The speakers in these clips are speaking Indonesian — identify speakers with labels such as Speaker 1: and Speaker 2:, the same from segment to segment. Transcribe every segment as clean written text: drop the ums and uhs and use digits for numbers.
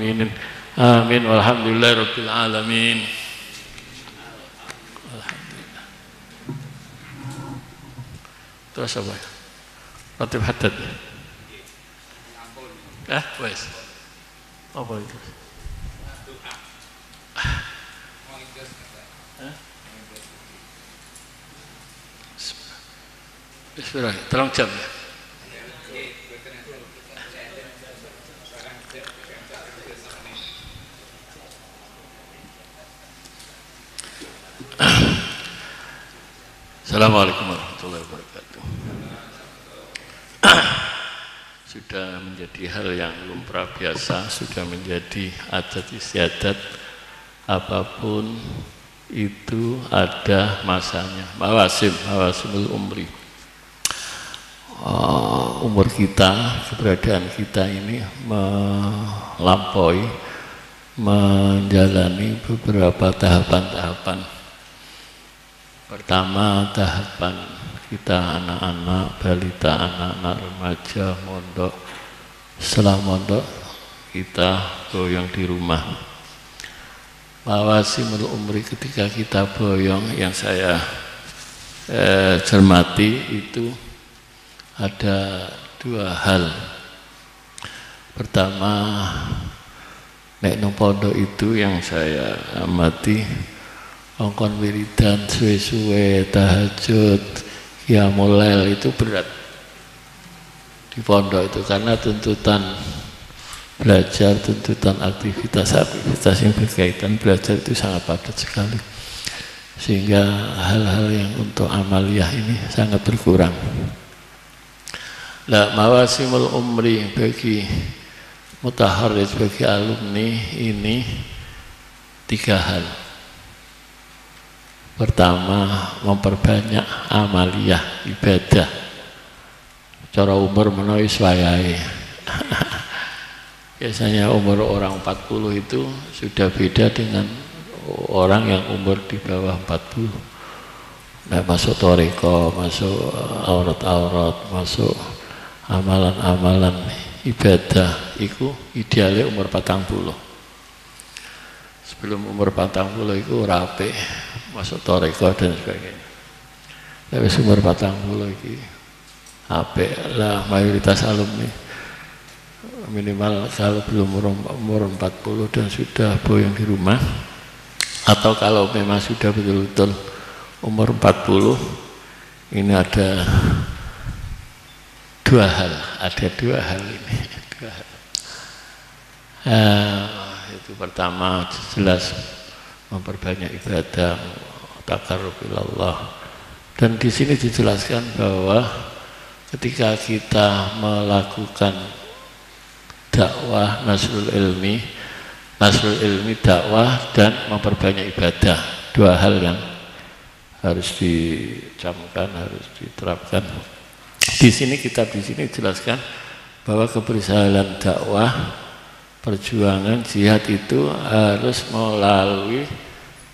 Speaker 1: mu'minin. Amin walhamdulillahirabbil alamin. Alhamdulillah. Terus apa? Ratib haddad. Wes. Apa itu? Bismillah, tolong jam ya. Assalamualaikum warahmatullahi wabarakatuh. Sudah menjadi hal yang lumrah biasa, sudah menjadi adat istiadat, apapun itu ada masanya. Mawasimul umri. Umur kita, keberadaan kita ini melampaui, menjalani beberapa tahapan-tahapan. Pertama, tahapan kita anak-anak, balita, anak-anak remaja, mondok. Setelah mondok, kita boyong di rumah. Mawasimul umri, ketika kita boyong, yang saya cermati itu ada dua hal. Pertama, nek nang pondok itu yang saya amati, ongkon wiridan suwe-suwe, tahajud, qiyamul lail itu berat di pondok itu, karena tuntutan belajar, tuntutan aktivitas yang berkaitan belajar itu sangat padat sekali, sehingga hal-hal yang untuk amaliyah ini sangat berkurang. Nah, mawasimul umri bagi mutaharris, bagi alumni ini tiga hal. Pertama, memperbanyak amaliyah ibadah. Cara umur menawi wayahe. Biasanya umur orang 40 itu sudah beda dengan orang yang umur di bawah 40. Nah, masuk toriko, masuk aurat-aurat, masuk amalan-amalan ibadah itu idealnya umur 40. Sebelum umur 40 itu rapi, masuk toriko dan sebagainya. Tapi umur 40 itu apik lah, mayoritas alumni minimal kalau belum umur 40 dan sudah boyong di rumah, atau kalau memang sudah betul-betul umur 40, ini ada dua hal ini. Itu pertama, jelas memperbanyak ibadah, taqarrub ilallah. Dan di sini dijelaskan bahwa ketika kita melakukan dakwah nasrul ilmi, dakwah dan memperbanyak ibadah, dua hal yang harus dicamkan, harus diterapkan. Di sini jelaskan bahwa keberhasilan dakwah, perjuangan jihad itu harus melalui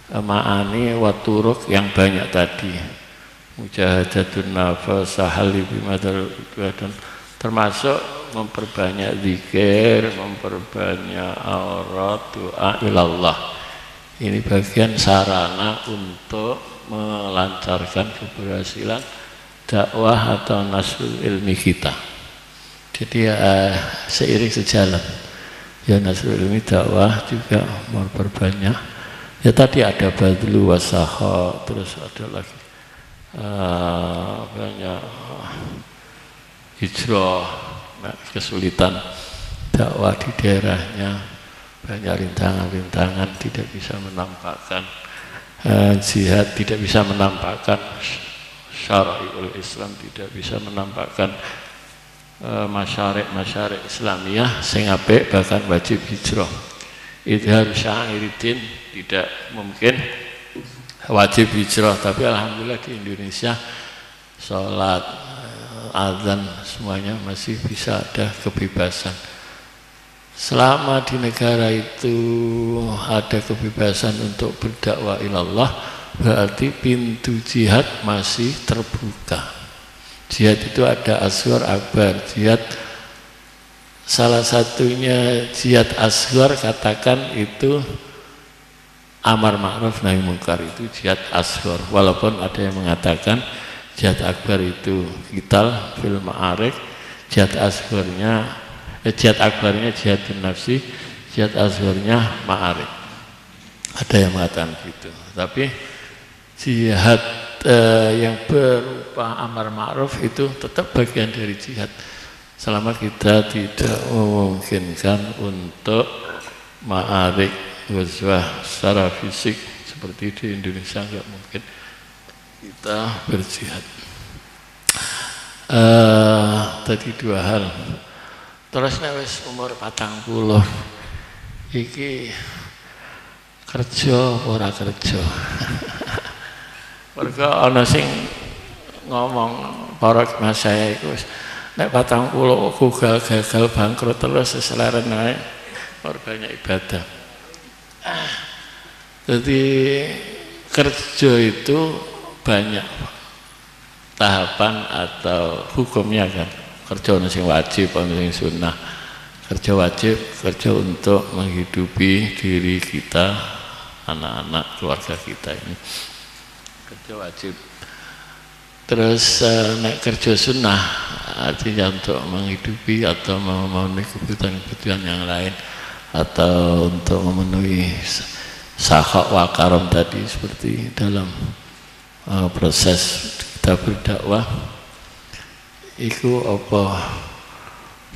Speaker 1: ma'ani wa turuq yang banyak tadi. Mujahadatun nafas, sahali bimadal, termasuk memperbanyak zikir, memperbanyak aurat, doa ilallah. Ini bagian sarana untuk melancarkan keberhasilan dakwah atau nasrul ilmi kita. Jadi seiring sejalan ya nasrul ilmi, dakwah juga memperbanyak. Ya tadi ada badlu wasaha, terus ada lagi banyak hijrah, kesulitan dakwah di daerahnya, banyak rintangan-rintangan, tidak bisa menampakkan jihad, tidak bisa menampakkan syara'ul Islam, tidak bisa menampakkan masyarakat Islamiyah sing apik, bahkan wajib hijrah. Itu harus syairidin, tidak mungkin wajib hijrah. Tapi alhamdulillah di Indonesia sholat, azan, semuanya masih bisa ada kebebasan. Selama di negara itu ada kebebasan untuk berdakwah ilallah, berarti pintu jihad masih terbuka. Jihad itu ada asghar, akbar. Jihad salah satunya jihad asghar, katakan itu amar ma'ruf nahi munkar, itu jihad asghar. Walaupun ada yang mengatakan jihad akbar itu qital fil ma'arik, jihad akbarnya jihadun nafsi, jihad asgharnya ma'arik. Ada yang mengatakan gitu. Tapi jihad yang berupa amar ma'ruf itu tetap bagian dari jihad, selama kita tidak memungkinkan untuk ma'arik ghazwah secara fisik seperti di Indonesia, nggak mungkin kita berjihad. Tadi dua hal. Terus wis umur 40 iki kerja ora kerja. Mergo ana sing ngomong para mas saya iku nek 40 gagal bangkrut terus seleren ae ora banyak ibadah. Jadi kerja itu banyak tahapan atau hukumnya kan. Kerja ono sing wajib, ono sing sunnah. Kerja wajib, kerja untuk menghidupi diri kita, anak-anak, keluarga kita ini. Kerja wajib. Terus naik kerja sunnah, artinya untuk menghidupi atau memenuhi kebutuhan-kebutuhan yang lain, atau untuk memenuhi sahak wa karam tadi, seperti dalam proses kita berdakwah. Iku apa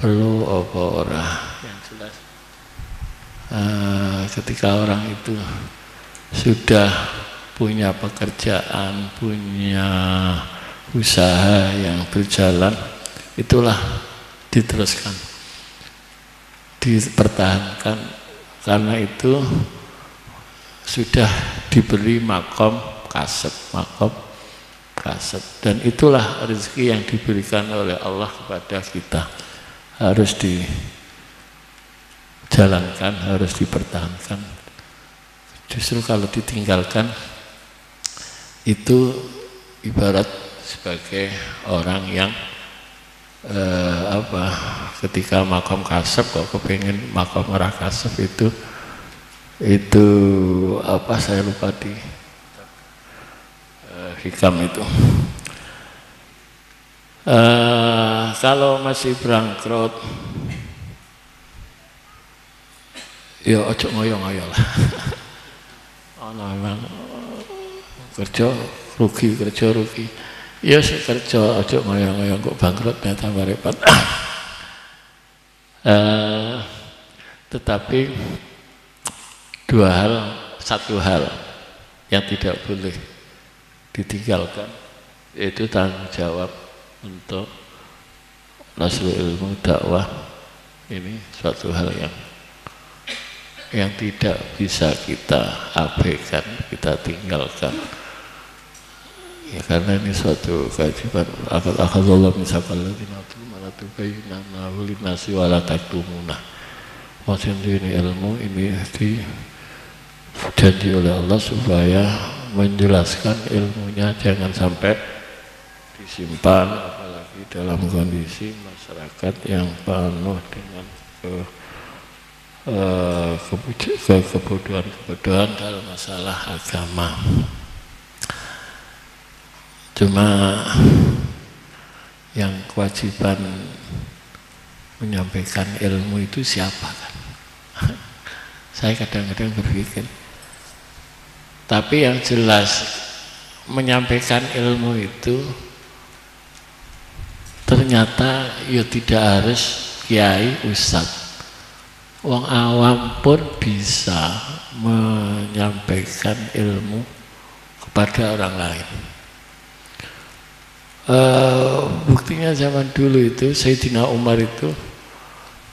Speaker 1: perlu apa ora, yang jelas ketika orang itu sudah punya pekerjaan, punya usaha yang berjalan, itulah diteruskan, dipertahankan, karena itu sudah diberi makom kasab, dan itulah rezeki yang diberikan oleh Allah kepada kita, harus dijalankan, harus dipertahankan. Justru kalau ditinggalkan itu ibarat sebagai orang yang ketika makom kasab kok kepengen makom merah kasab, itu apa, saya lupa di hikam itu. Kalau masih bangkrut, ya ojo ngoyo-ngoyo lah. Memang kerja rugi, ya kerja ojo ngoyo-ngoyo, kok bangkrut ya tambah repot. Tetapi satu hal yang tidak boleh ditinggalkan, yaitu tanggung jawab untuk nasrul ilmu, dakwah. Ini suatu hal yang tidak bisa kita abaikan, kita tinggalkan, ya, karena ini suatu kewajiban. Akhadallah misaqal ladzina mana tubayyinana linnasi wa la taktumuna. Maksudnya ini ilmu ini dijanji oleh Allah supaya menjelaskan ilmunya, jangan sampai disimpan, apalagi dalam kondisi masyarakat yang penuh dengan kebodohan dalam masalah agama. Cuma yang kewajiban menyampaikan ilmu itu siapa kan? Saya kadang-kadang berpikir. Tapi yang jelas menyampaikan ilmu itu ternyata ya tidak harus kiai, ustadz. Wong awam pun bisa menyampaikan ilmu kepada orang lain. Buktinya zaman dulu itu Sayyidina Umar itu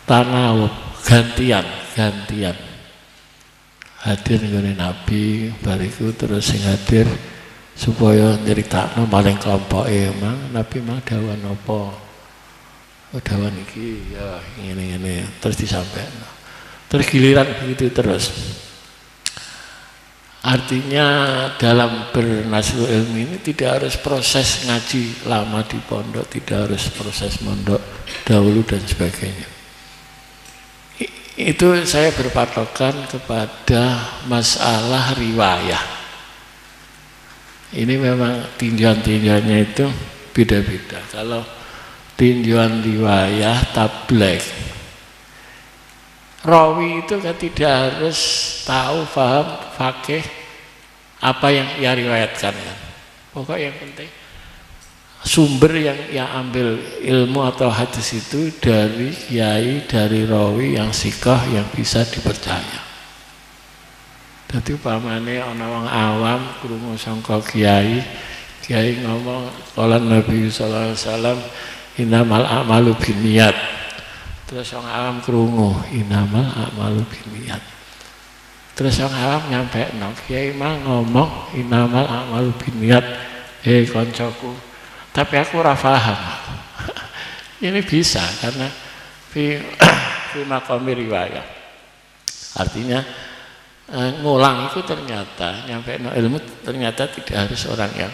Speaker 1: tanawub, gantian hadir dengan Nabi, bariku terus sing hadir supaya nyeritakno maling kelompok emang Nabi mah dawan apa, dawan iki ya ngene terus disampaikan, terus giliran begitu terus. Artinya dalam bernasrul ilmu ini tidak harus proses ngaji lama di pondok, tidak harus proses mondok dahulu dan sebagainya. Itu saya berpatokan kepada masalah riwayah. Ini memang tinjauan-tinjauannya itu beda-beda. Kalau tinjauan riwayah tabligh, rawi itu kan tidak harus tahu, paham, fakih apa yang ia riwayatkan kan. Pokok yang penting sumber yang ia ambil ilmu atau hadis itu dari kiai, dari rawi yang sikah, yang bisa dipercaya. Jadi pamane ana wong awam krungu sangka kiai ngomong qala Nabi sallallahu alaihi wasallam innamal a'malu binniyat. Terus wong awam krungu innamal a'malu binniyat. Terus wong awam nyampekno kiai mah ngomong innamal a'malu binniyat. Koncoku, tapi aku ora paham. Ini bisa karena fi maqami riwayah. Artinya ngulang itu ternyata nyampe ilmu ternyata tidak harus orang yang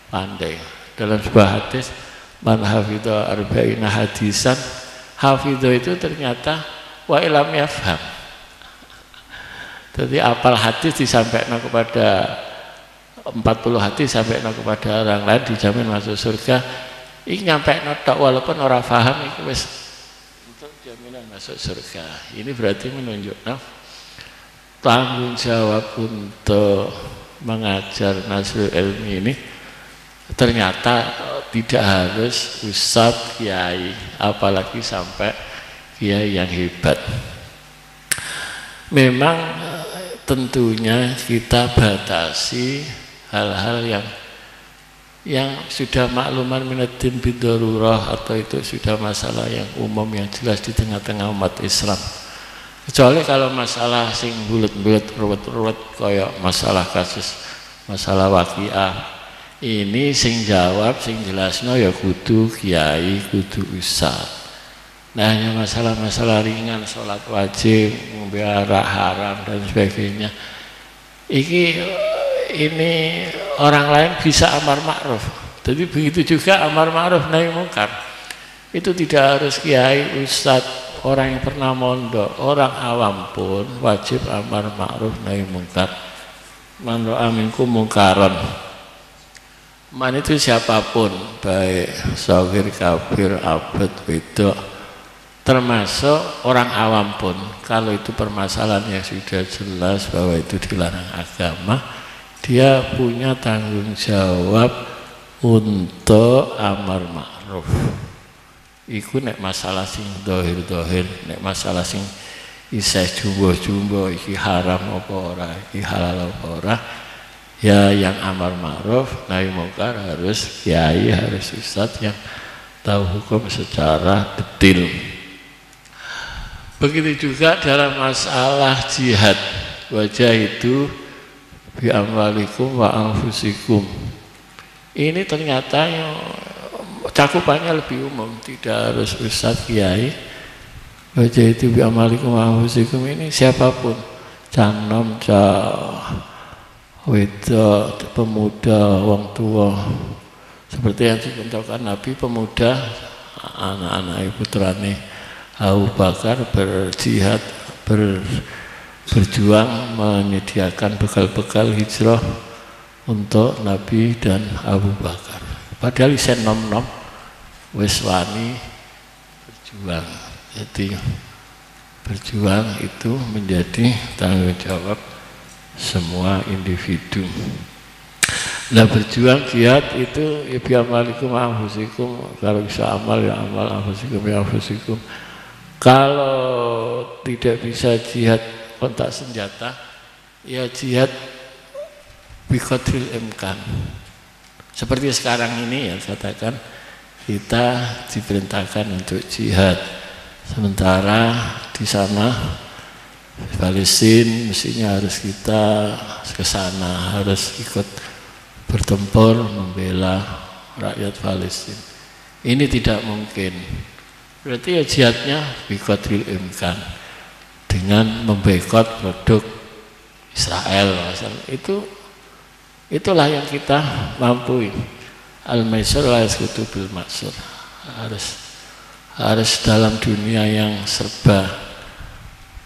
Speaker 1: pandai. Dalam sebuah hadis man hafidha arba'ina hadisan, hafidha itu ternyata wa ilam yafham. Jadi apal hadis disampaikan kepada 40 hadis sampaikan kepada orang lain dijamin masuk surga. Ini nyampe tok walaupun orang paham itu wis untuk jaminan masuk surga. Ini berarti menunjukkan tanggung jawab untuk mengajar nasrul ilmi ini ternyata tidak harus ustadz, kiai, apalagi sampai kiai yang hebat. Memang tentunya kita batasi hal-hal yang sudah makluman minatin bidarurah atau itu sudah masalah yang umum yang jelas di tengah-tengah umat Islam. Kecuali kalau masalah sing bulet-bulet ruwet-ruwet kayak masalah kasus masalah waqiah ini sing jawab sing jelasno ya kudu kiai, kudu ustaz. Nah, hanya masalah-masalah ringan sholat wajib, ngombe arak haram dan sebagainya. Ini orang lain bisa amar ma'ruf. Jadi begitu juga amar ma'ruf nahi mungkar. Itu tidak harus kiai, ustadz, orang yang pernah mondok, orang awam pun wajib amar ma'ruf nahi mungkar. Man ra'a minkum mungkaran. Man itu siapapun, baik shagir, kabir, abad, wedok, termasuk orang awam pun, kalau itu permasalahan yang sudah jelas bahwa itu dilarang agama, dia punya tanggung jawab untuk amar ma'ruf. Iku nek masalah sing dohir-dohir, nek masalah sing isih jumbo-jumbo, iki haram apa ora, iki halal apa ora, ya yang amar ma'ruf nahi mungkar harus kiai, harus ustadz yang tahu hukum secara detail. Begitu juga dalam masalah jihad, wajah itu bi amwalikum wa anfusikum. Ini ternyata yang cakupannya lebih umum, tidak harus ustadz, kiai. Wajah itu bi amwalikum wa anfusikum ini siapapun, canom, wedok, pemuda, wong tua. Seperti yang dicontohkan Nabi, pemuda, anak-anak putrane Abu Bakar berjihad, berjuang menyediakan bekal-bekal hijrah untuk Nabi dan Abu Bakar. Padahal isen nom-nom wis wani berjuang. Jadi berjuang itu menjadi tanggung jawab semua individu. Nah, berjuang jihad itu ya biamalikum anfusikum, kalau bisa amal ya amal, anfusikum ya anfusikum. Kalau tidak bisa jihad kontak senjata, ya jihad biqadril imkan. Seperti sekarang ini ya, katakan kita diperintahkan untuk jihad, sementara di sana Palestina mestinya harus kita ke sana, harus ikut bertempur membela rakyat Palestina. Ini tidak mungkin. Berarti ya jihadnya biqadril imkan, dengan memboikot produk Israel. Itulah yang kita mampu. Al-maisur la yasqutu bil maksur. Harus dalam dunia yang serba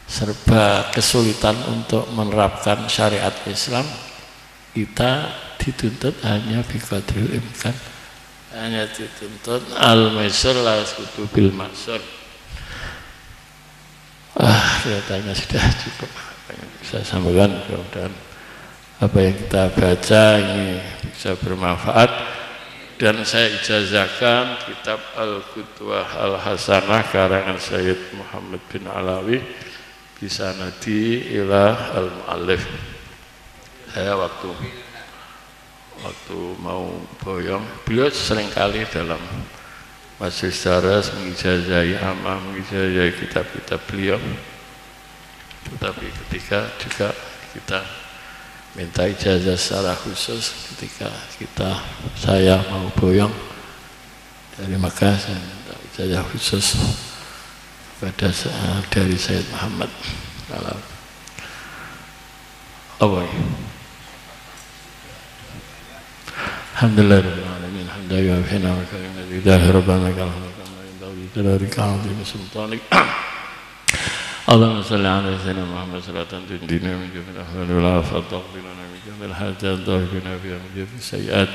Speaker 1: serba kesulitan untuk menerapkan syariat Islam, kita dituntut hanya biqadril imkan, hanya dituntut al-maisur la yasqutu bil maisur. Kelihatannya sudah cukup apa yang bisa sampaikan. Mudah-mudahan apa yang kita baca ini bisa bermanfaat, dan saya ijazahkan kitab Al-Qudwah Al-Hasanah karangan Sayyid Muhammad bin Alawi bisa nadi ila al-mu'allif. Saya waktu mau boyong, beliau seringkali dalam majelis daras mengijazahi amah, mengijazahi kitab-kitab beliau, tetapi ketika juga kita minta ijazah secara khusus ketika saya mau boyong dari Makkah, saya minta ijazah khusus pada dari Sayyid Muhammad. Alhamdulillah rabbil alamin, hamdan wa fina wa karim lillahi rabbana kalhamdu kama yanbaghi li jalali azimi sultanik. Allahumma salli ala sayyidina Muhammad salatan tunjina min jami'il ahwali wal afat, taghfiruna min jami'il hajat, tahfina biha min jami'is sayyi'at,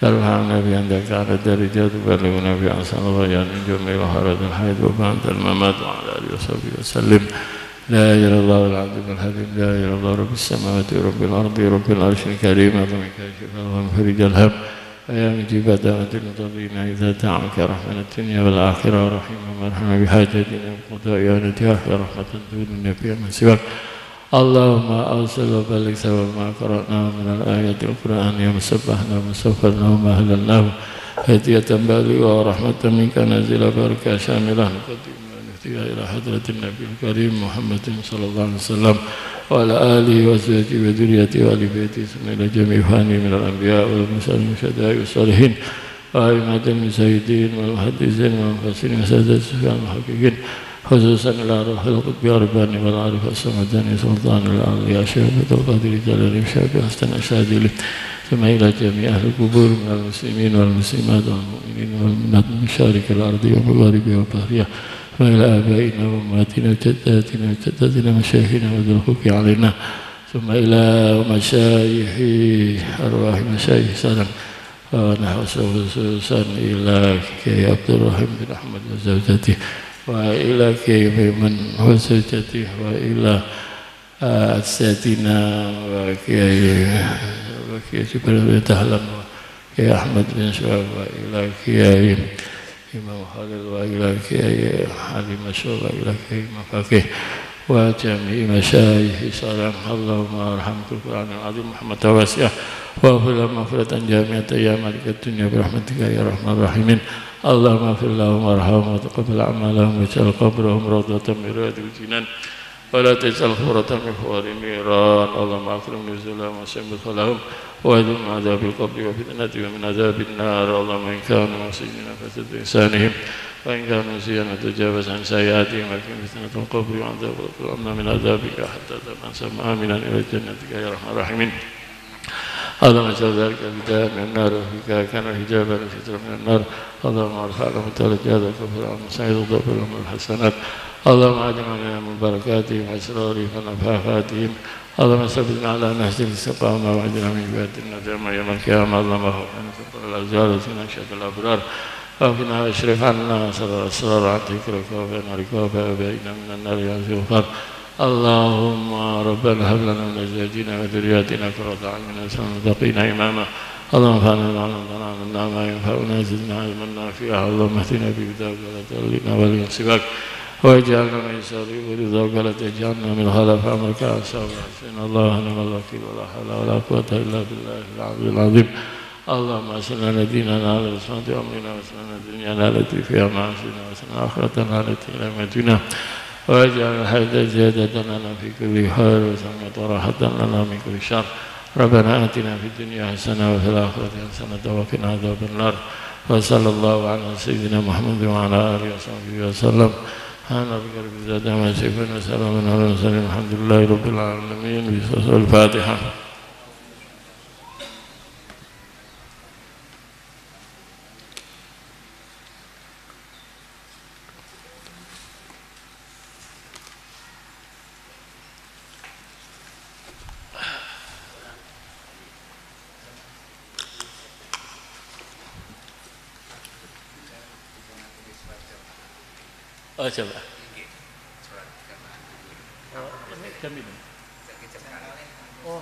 Speaker 1: tarhamna bi andaka ala darajat, tuballighuna bi ahsanil bayan min jami'il haratil hayd wa ba'dal mamat wa ala alihi wa sahbihi wa sallim. La ilaha illallah al-'azim al-halim, la ilaha illallah rabbis samawati rabbil ardi rabbil arsyil karim, azamika shifaa wa mukhrijal ham, ya mujiba da'watil mutarrina idza da'aka rahmatan dunya wal akhirah, rahimah marhamah bihajatina qudayyanati ya rahmatan dunya fi man siwak. Allahumma awsil wa baligh sawal ma qara'na min al-ayatil qur'an ya musabbahna musaffalna wa mahlalnahu hadiyatan baligha wa rahmatan minka nazila barakah syamilah إلى حضرة النبي الكريم محمد صلى الله عليه وسلم وعلى آله وأزواجه وذريته وآل بيته ثم إلى جميع فاني من الأنبياء والمرسلين والشهداء والصالحين وأئمة المجاهدين والمحدثين والمفسرين وسادة الصحابة المحققين، خصوصا إلى روح القطب أرباني والعارف الصمداني سلطان الأولياء شهادة القادر جلال شافي حسن الشاذلي، ثم إلى جميع أهل القبور من المسلمين والمسلمات والمؤمنين والمؤمنات من مشارق الأرض ومغاربها وبحرها، وإلى آبائنا وأمهاتنا وجداتنا وجداتنا مشايخنا وذو الحق علينا، ثم إلى مشايخ أرواح مشايخ سلام ونحو خصوصا إلى كي عبد الرحيم بن أحمد وزوجته، وإلى كي ميمون وزوجته، وإلى سيدنا وكي جبريل بن تهلم وكي أحمد بن شعب، وإلى كي Imam Khalil wa ila kiai Halim Masyur wa ila kiai Mafaqih wa jami'i masyayikh salam. Allahumma arhamkul Qur'an al-azim Muhammad tawasiyah wa fil maghfiratan jami'atan ya malikat dunya bi rahmatika ya rahmanir rahimin. Allahumma fil lahum warhamhum wa taqabbal a'malahum waj'al qabrahum rawdatan min riyadil jinan wa la taj'al khuratan min khuwarin niran. Allahumma akrim nuzulan wa sammit khalahum وأجر من عذاب القبر وفتنة ومن عذاب النار. اللهم إن كانوا مسلمين فسد إحسانهم وإن كانوا مسيئين تجاوز عن سيئاتهم وكن فتنة القبر وعذاب القبر من عذابك حتى تنسى آمنا إلى جنتك يا أرحم الراحمين. اللهم اجعل ذلك بداية من النار وفيك كان حجابا وسترا من النار. اللهم ارفع لهم درجات وكفر عنهم سعيد وضرب لهم الحسنات. اللهم اجعلنا من بركاتهم واسرارهم ونفحاتهم. اللهم ثبتنا على نهج الاستقامة واجعلنا من عباد الندامة يوم القيامة. اللهم اغفر سطر الأزهار وسنا شهد الأبرار وقنا واشرف عنا سر الأسرار عن ذكرك وبين ركوب وبين من النار يا ذي الغفر. اللهم ربنا هب لنا من أزواجنا وذرياتنا قرة أعين واجعلنا للمتقين إماما. اللهم انفعنا بما علمتنا وعلمنا ما ينفعنا زدنا علما نافعا. اللهم اهدنا بهداك ولا تضلنا وليا سواك واجعلنا من يساري ورضاك ولا تجعلنا من خلف امرك اصحاب حسين. الله نعم الوكيل ولا حول ولا قوه الا بالله العلي العظيم. اللهم اسلنا ديننا على رسالة امرنا واسلنا دنيانا التي فيها معاشنا واسلنا اخرتنا التي الى مدينه واجعل الحياة زيادة لنا في كل خير وسلامة راحة لنا من كل شر. ربنا آتنا في الدنيا حسنة وفي الآخرة حسنة وقنا عذاب النار. وصلى الله على سيدنا محمد وعلى آله وصحبه وسلم. سبحان ربك رب العزة عما يصفون وسلام على المرسلين الحمد لله رب العالمين. بصلاة الفاتحة. Oh coba. Oh, ini jam ini. Oh.